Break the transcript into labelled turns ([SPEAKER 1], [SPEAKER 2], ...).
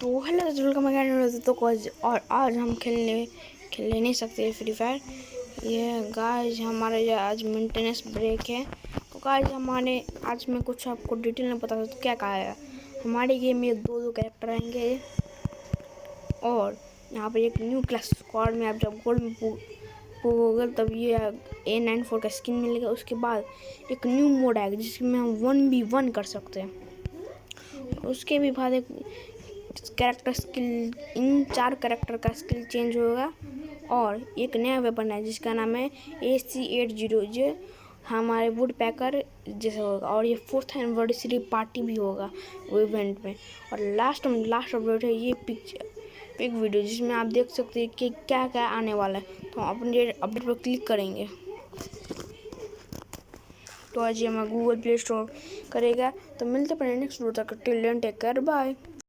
[SPEAKER 1] तो हेलो तो और आज हम खेलने नहीं सकते फ्री फायर। ये गाइस हमारे आज मेंटेनेंस ब्रेक है। तो गाइस हमारे आज मैं कुछ आपको डिटेल में बता सकता हूँ क्या कहा है। हमारे गेम में दो कैरेक्टर आएंगे और यहाँ पर एक न्यू क्लास स्क्वाड में आप जब गोल्ड में पोगोगे तब ये A94 का स्किन मिलेगा। उसके बाद एक न्यू मोड आएगा जिसमें हम 1v1 कर सकते हैं। उसके भी बाद एक कैरेक्टर स्किल, इन 4 कैरेक्टर का स्किल चेंज होगा और एक नया वेपन है जिसका नाम है AC80 जो हमारे वुड पैकर जैसे होगा। और ये 4th एनिवर्सरी पार्टी भी होगा वो इवेंट में। और लास्ट अपडेट है ये पिक वीडियो जिसमें आप देख सकते हैं कि क्या क्या आने वाला है। तो हम अपने अपडेट पर क्लिक करेंगे तो आज ये हमारा गूगल प्ले स्टोर करेगा। तो मिलते हैं नेक्स्ट वीडियो तक, till then take care, bye.